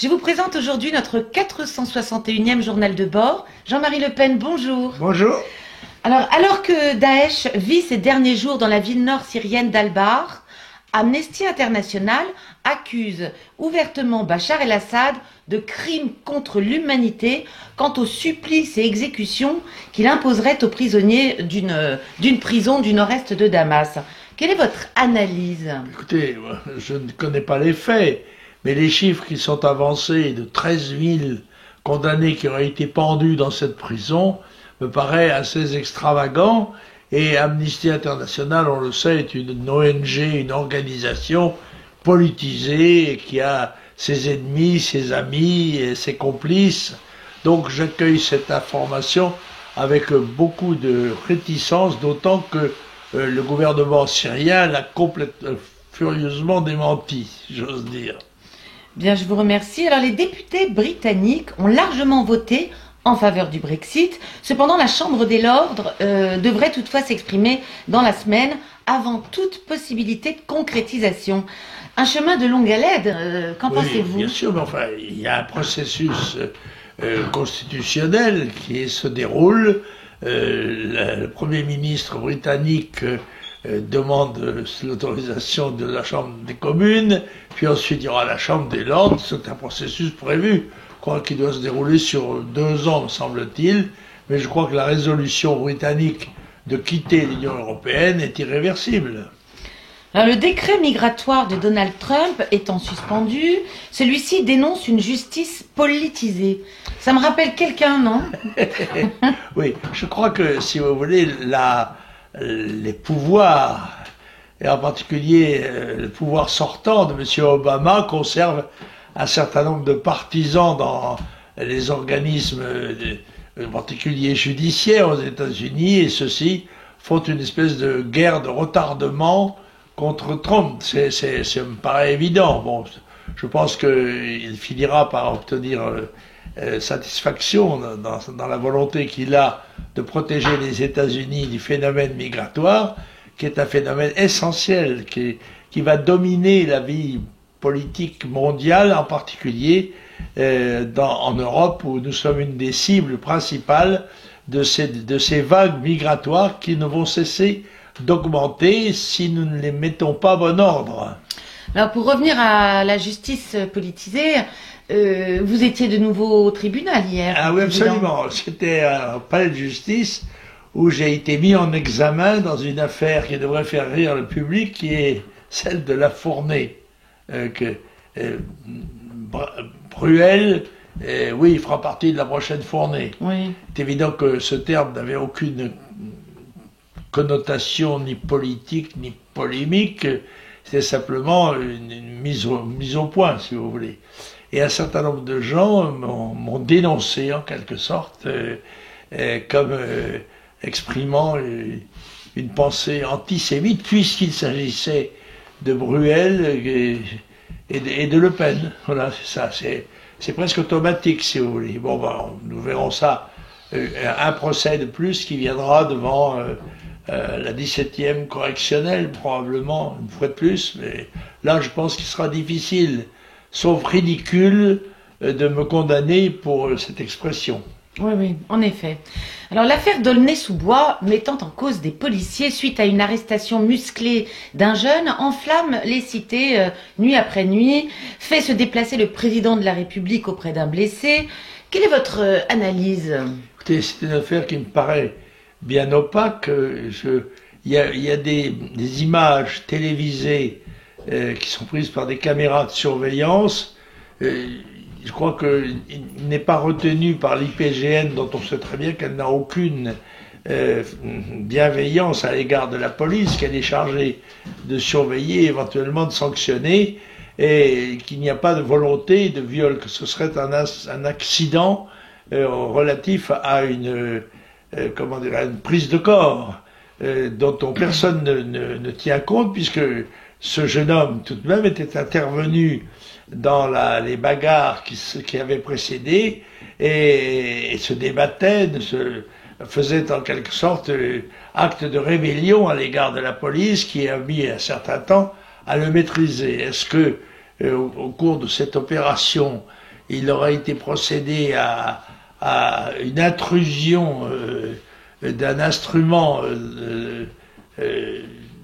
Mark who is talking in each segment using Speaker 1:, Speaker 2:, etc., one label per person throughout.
Speaker 1: Je vous présente aujourd'hui notre 461e journal de bord. Jean-Marie Le Pen, bonjour.
Speaker 2: Bonjour.
Speaker 1: Alors que Daesh vit ses derniers jours dans la ville nord syrienne d'Al-Bahr, Amnesty International accuse ouvertement Bachar el-Assad de crimes contre l'humanité quant aux supplices et exécutions qu'il imposerait aux prisonniers d'une prison du nord-est de Damas. Quelle est votre analyse?
Speaker 2: Écoutez, je ne connais pas les faits, mais les chiffres qui sont avancés de 13 000 condamnés qui auraient été pendus dans cette prison me paraît assez extravagant. Et Amnesty International, on le sait, est une ONG, une organisation politisée qui a ses ennemis, ses amis et ses complices. Donc j'accueille cette information avec beaucoup de réticence, d'autant que le gouvernement syrien l'a furieusement démenti, j'ose dire.
Speaker 1: Bien, je vous remercie. Alors, les députés britanniques ont largement voté en faveur du Brexit. Cependant, la Chambre des Lords devrait toutefois s'exprimer dans la semaine avant toute possibilité de concrétisation. Un chemin de longue haleine, qu'en pensez-vous?
Speaker 2: Bien sûr, mais enfin, il y a un processus constitutionnel qui se déroule. Le Premier ministre britannique demande l'autorisation de la Chambre des communes, puis ensuite il y aura la Chambre des Lords. C'est un processus prévu, je crois qu'il doit se dérouler sur 2 ans, me semble-t-il, mais je crois que la résolution britannique de quitter l'Union européenne est irréversible.
Speaker 1: Alors, le décret migratoire de Donald Trump étant suspendu, celui-ci dénonce une justice politisée. Ça me rappelle quelqu'un, non?
Speaker 2: Oui, je crois que, si vous voulez, les pouvoirs, et en particulier le pouvoir sortant de M. Obama, conserve un certain nombre de partisans dans les organismes, en particulier judiciaires aux États-Unis, et ceux-ci font une espèce de guerre de retardement contre Trump. Ça me paraît évident. Bon, je pense qu'il finira par obtenir satisfaction dans la volonté qu'il a de protéger les États-Unis du phénomène migratoire, qui est un phénomène essentiel, qui va dominer la vie politique mondiale, en particulier en Europe, où nous sommes une des cibles principales de ces vagues migratoires qui ne vont cesser d'augmenter si nous ne les mettons pas bon ordre.
Speaker 1: Alors, pour revenir à la justice politisée, vous étiez de nouveau au tribunal hier.
Speaker 2: Ah oui, absolument. C'était un palais de justice où j'ai été mis en examen dans une affaire qui devrait faire rire le public, qui est celle de la Fournée. Bruel, oui, il fera partie de la prochaine Fournée.
Speaker 1: Oui.
Speaker 2: C'est évident que ce terme n'avait aucune connotation ni politique ni polémique, c'était simplement une mise au point, si vous voulez. Et un certain nombre de gens m'ont dénoncé, en quelque sorte, comme exprimant une pensée antisémite, puisqu'il s'agissait de Bruel et de Le Pen. Voilà, c'est ça. C'est presque automatique, si vous voulez. Bon, nous verrons ça. Un procès de plus qui viendra devant la 17e correctionnelle, probablement, une fois de plus. Mais là, je pense qu'il sera difficile, sauf ridicule, de me condamner pour cette expression.
Speaker 1: Oui, oui, en effet. Alors, l'affaire d'Aulnay-sous-Bois, mettant en cause des policiers suite à une arrestation musclée d'un jeune, enflamme les cités nuit après nuit, fait se déplacer le président de la République auprès d'un blessé. Quelle est votre analyse?
Speaker 2: Écoutez, c'est une affaire qui me paraît bien opaque. Il y a des images télévisées qui sont prises par des caméras de surveillance. Je crois qu'il n'est pas retenu par l'IPGN, dont on sait très bien qu'elle n'a aucune bienveillance à l'égard de la police, qu'elle est chargée de surveiller, éventuellement de sanctionner, et qu'il n'y a pas de volonté de viol, que ce serait un accident relatif à une prise de corps dont personne ne tient compte, puisque ce jeune homme, tout de même, était intervenu dans les bagarres qui avaient précédé et se débattait, faisait en quelque sorte acte de rébellion à l'égard de la police qui a mis un certain temps à le maîtriser. Est-ce que au cours de cette opération, il aurait été procédé à une intrusion d'un instrument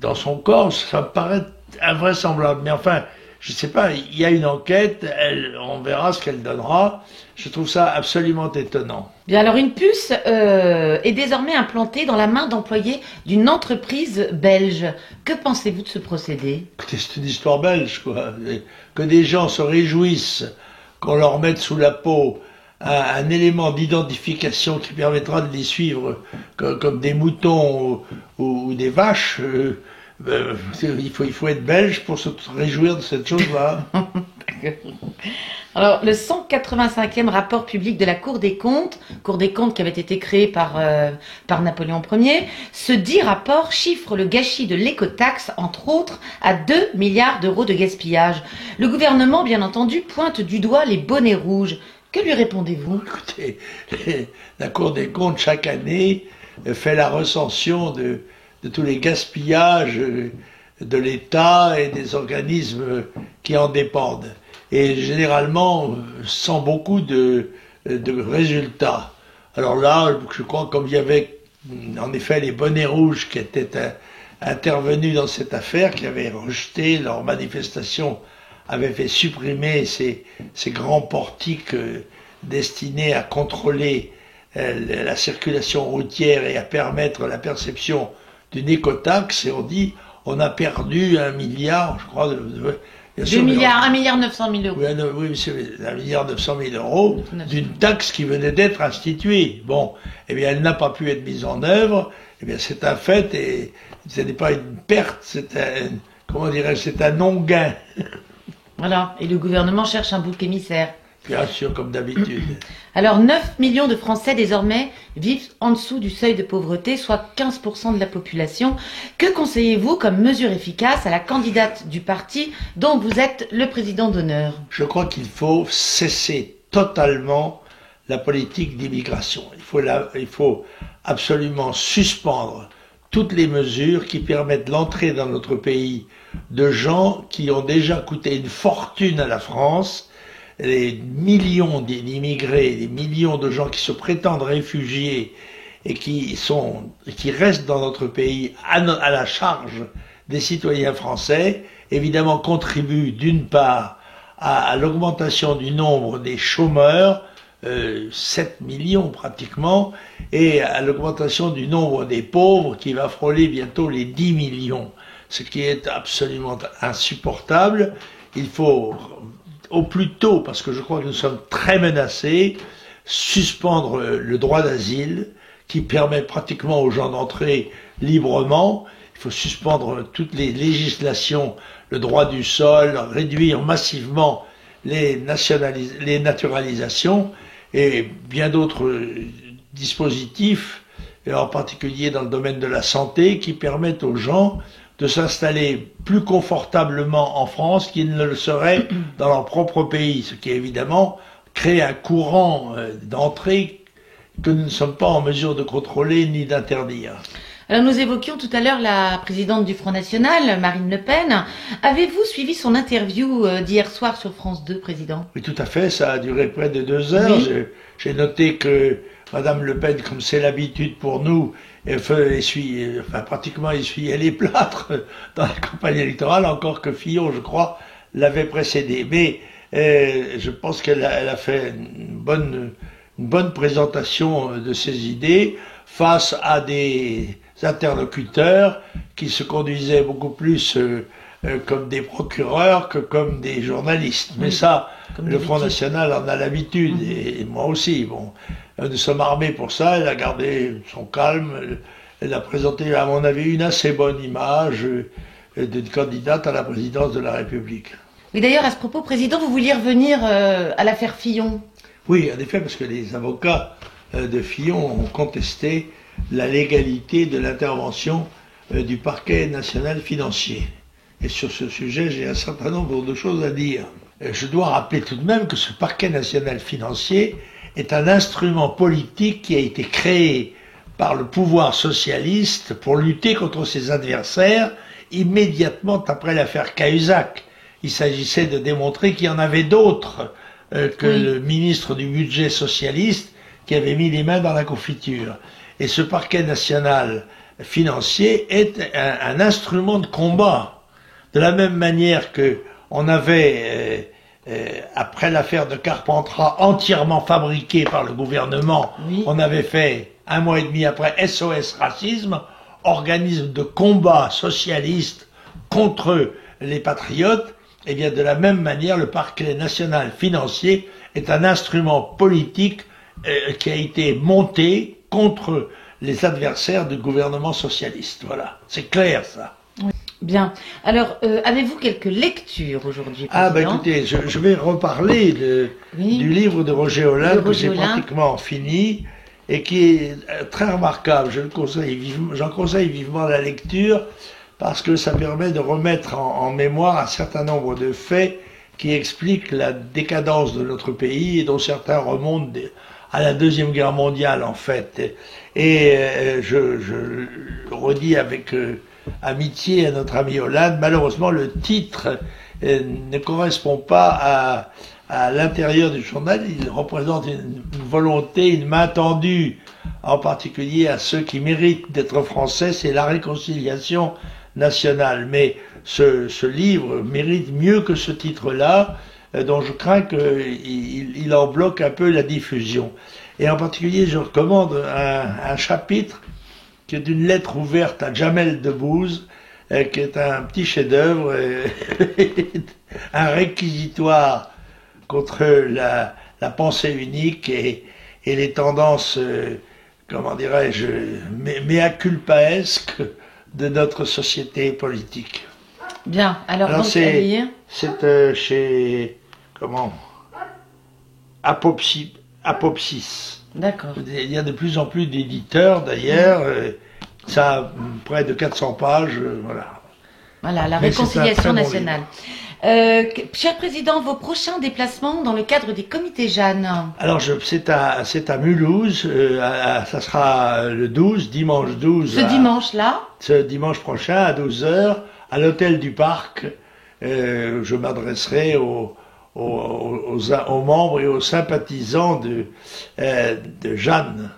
Speaker 2: dans son corps, ça me paraît invraisemblable. Mais enfin, je ne sais pas, il y a une enquête, on verra ce qu'elle donnera. Je trouve ça absolument étonnant.
Speaker 1: Bien, alors une puce est désormais implantée dans la main d'employés d'une entreprise belge. Que pensez-vous de ce procédé?
Speaker 2: Écoutez, c'est une histoire belge, quoi. Que des gens se réjouissent qu'on leur mette sous la peau un élément d'identification qui permettra de les suivre comme des moutons ou des vaches. Il faut être belge pour se réjouir de cette chose-là.
Speaker 1: Alors, le 185e rapport public de la Cour des comptes qui avait été créé par Napoléon Ier, ce dit rapport chiffre le gâchis de l'écotaxe, entre autres, à 2 milliards d'euros de gaspillage. Le gouvernement, bien entendu, pointe du doigt les bonnets rouges. Que lui répondez-vous?
Speaker 2: Écoutez, la Cour des comptes, chaque année, fait la recension de tous les gaspillages de l'État et des organismes qui en dépendent. Et généralement, sans beaucoup de résultats. Alors là, je crois comme il y avait en effet les bonnets rouges qui étaient intervenus dans cette affaire, qui avaient rejeté leur manifestation, avaient fait supprimer ces grands portiques destinés à contrôler la circulation routière et à permettre la perception d'une écotaxe, et on dit on a perdu 1 milliard, je crois,
Speaker 1: 2 milliards, 1 milliard 900 000 euros.
Speaker 2: Oui, monsieur, 1 milliard 900 000 euros d'une taxe qui venait d'être instituée. Bon, eh bien, elle n'a pas pu être mise en œuvre. Eh bien, c'est un fait et ce n'est pas une perte, c'est un non-gain.
Speaker 1: Voilà. Et le gouvernement cherche un bouc émissaire.
Speaker 2: Bien sûr, comme d'habitude.
Speaker 1: Alors, 9 millions de Français, désormais, vivent en dessous du seuil de pauvreté, soit 15% de la population. Que conseillez-vous comme mesure efficace à la candidate du parti dont vous êtes le président d'honneur?
Speaker 2: Je crois qu'il faut cesser totalement la politique d'immigration. Il faut absolument suspendre toutes les mesures qui permettent l'entrée dans notre pays de gens qui ont déjà coûté une fortune à la France. Les millions d'immigrés, les millions de gens qui se prétendent réfugiés et qui restent dans notre pays à la charge des citoyens français, évidemment contribuent d'une part à l'augmentation du nombre des chômeurs, 7 millions pratiquement, et à l'augmentation du nombre des pauvres qui va frôler bientôt les 10 millions, ce qui est absolument insupportable. Il faut au plus tôt, parce que je crois que nous sommes très menacés, suspendre le droit d'asile qui permet pratiquement aux gens d'entrer librement. Il faut suspendre toutes les législations, le droit du sol, réduire massivement les naturalisations et bien d'autres dispositifs, et en particulier dans le domaine de la santé, qui permettent aux gens de s'installer plus confortablement en France qu'ils ne le seraient dans leur propre pays, ce qui évidemment crée un courant d'entrée que nous ne sommes pas en mesure de contrôler ni d'interdire.
Speaker 1: Alors nous évoquions tout à l'heure la présidente du Front National, Marine Le Pen. Avez-vous suivi son interview d'hier soir sur France 2, Président?
Speaker 2: Oui, tout à fait, ça a duré près de 2 heures. Oui. J'ai noté que Madame Le Pen, comme c'est l'habitude pour nous, pratiquement essuyait les plâtres dans la campagne électorale, encore que Fillon, je crois, l'avait précédé. Mais je pense qu'elle a fait une bonne présentation de ses idées face à des interlocuteurs qui se conduisaient beaucoup plus comme des procureurs que comme des journalistes. Mais ça, le Front National en a l'habitude, et moi aussi. Bon, nous sommes armés pour ça, elle a gardé son calme, elle a présenté, à mon avis, une assez bonne image d'une candidate à la présidence de la République.
Speaker 1: Oui, d'ailleurs, à ce propos, Président, vous vouliez revenir à l'affaire Fillon?
Speaker 2: Oui, en effet, parce que les avocats de Fillon ont contesté la légalité de l'intervention du parquet national financier. Et sur ce sujet, j'ai un certain nombre de choses à dire. Je dois rappeler tout de même que ce parquet national financier est un instrument politique qui a été créé par le pouvoir socialiste pour lutter contre ses adversaires immédiatement après l'affaire Cahuzac. Il s'agissait de démontrer qu'il y en avait d'autres que le ministre du budget socialiste qui avait mis les mains dans la confiture. Et ce parquet national financier est un instrument de combat. De la même manière que on avait, après l'affaire de Carpentras, entièrement fabriquée par le gouvernement, on avait fait, 1 mois et demi après, SOS Racisme, organisme de combat socialiste contre les patriotes. Et bien de la même manière, le parquet national financier est un instrument politique qui a été monté contre les adversaires du gouvernement socialiste. Voilà, c'est clair ça.
Speaker 1: Oui. Bien. Alors, avez-vous quelques lectures aujourd'hui,
Speaker 2: Ah ben écoutez, je vais reparler du livre de Roger Hollin que j'ai pratiquement fini et qui est très remarquable. J'en conseille vivement la lecture parce que ça permet de remettre en mémoire un certain nombre de faits qui expliquent la décadence de notre pays et dont certains remontent à la Deuxième Guerre mondiale en fait. Et je redis avec amitié à notre ami Hollande, malheureusement le titre ne correspond pas à l'intérieur du journal. Il représente une volonté, une main tendue, en particulier à ceux qui méritent d'être français, c'est la réconciliation nationale. Mais ce livre mérite mieux que ce titre-là, dont je crains qu'il en bloque un peu la diffusion. Et en particulier, je recommande un chapitre qui est une lettre ouverte à Jamel Debbouze, qui est un petit chef-d'œuvre, un réquisitoire contre la pensée unique et les tendances, comment dirais-je, mea culpaesques de notre société politique.
Speaker 1: Bien, alors
Speaker 2: c'est chez, comment, Apopsis.
Speaker 1: D'accord.
Speaker 2: Il y a de plus en plus d'éditeurs d'ailleurs, ça a près de 400 pages, voilà.
Speaker 1: Voilà, la réconciliation nationale. Cher Président, vos prochains déplacements dans le cadre des comités Jeanne?
Speaker 2: Alors, c'est à Mulhouse, ça sera le 12, dimanche 12.
Speaker 1: Ce dimanche-là?
Speaker 2: Ce dimanche prochain, à 12h, à l'hôtel du Parc. Je m'adresserai aux membres et aux sympathisants de Jeanne.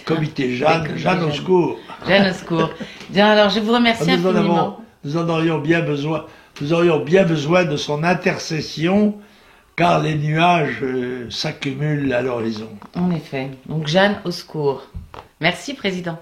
Speaker 2: Comité Jeanne, Jeanne au secours.
Speaker 1: Jeanne au secours. Bien, alors je vous remercie infiniment.
Speaker 2: Nous aurions bien besoin de son intercession, car les nuages s'accumulent à l'horizon.
Speaker 1: En effet. Donc Jeanne au secours. Merci, Président.